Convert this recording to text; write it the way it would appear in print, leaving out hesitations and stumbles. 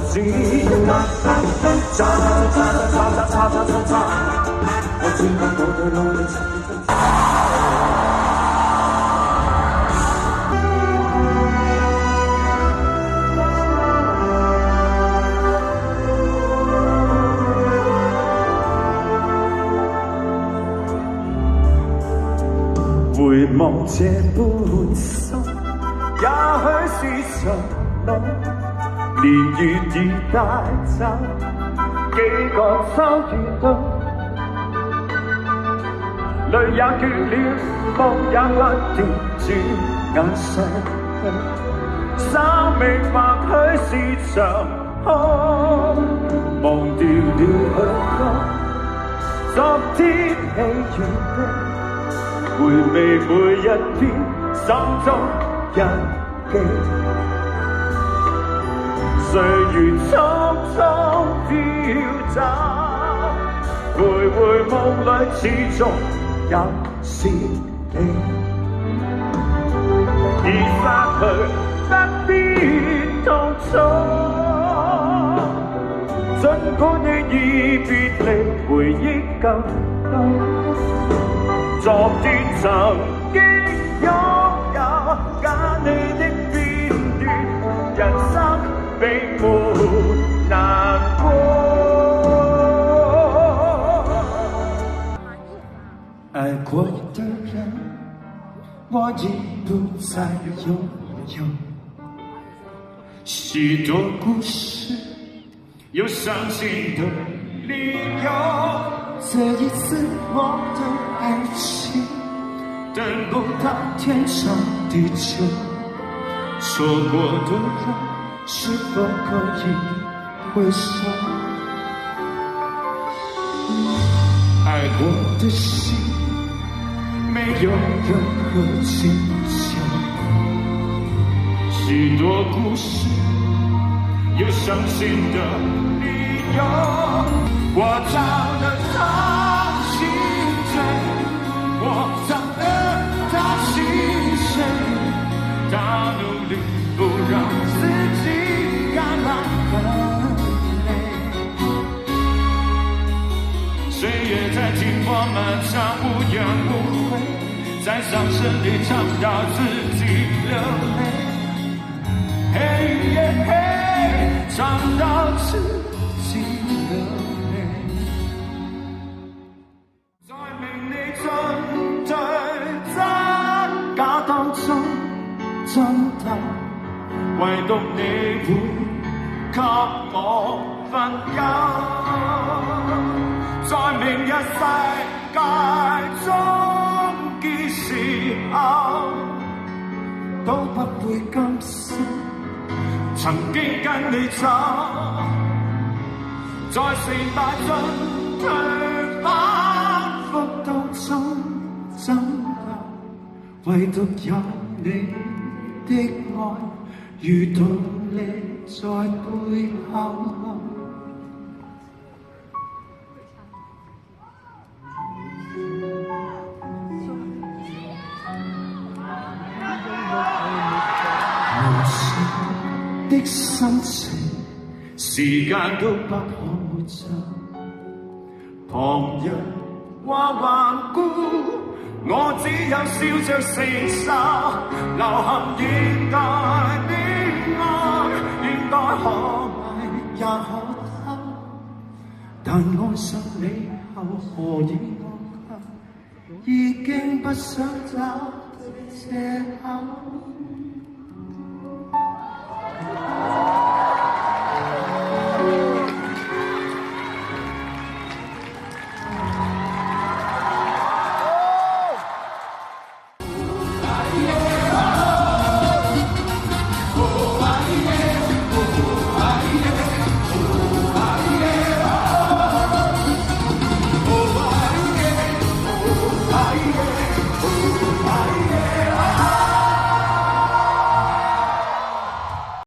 子，渣我知道我對努力曾經付出。回望這半生，也許是場夢，年月已帶走幾個秋與冬，淚也倦了，夢也不斷轉眼逝去，生命或許是場空，忘掉了許多昨天喜悅的。回味每一篇心中日記，歲月匆匆飄走，徘徊夢裏始終也是你，已失去不必痛楚，儘管你已別離，回憶更多。昨天曾經擁有假你的片段，人生並沒難過。愛過的人，我已不再擁有。許多故事，有傷心的理由。這一次我的愛情等不到天長地久，錯過的人是否可以回首？愛過的心沒有任何請求，許多故事有傷心的理由，我找了他心醉，我找了他心碎，他努力不讓自己感到很累，歲月在經過漫長無怨無悔，在傷聲裡唱到自己流淚，嘿耶嘿，唱到自己流淚。在名利進退真假當中爭鬥，唯獨你會給我分憂。在明日世界終結時候，都不會甘心曾經跟你走，在成敗進退反覆當中爭鬥，唯獨有你的愛如動力在背後。無聲的心情，時間都不可抹走。旁人話頑固，我只有笑着承受。流行現代的愛，應該可愛也可偷，但愛上你後何以愛？已經不想找藉口。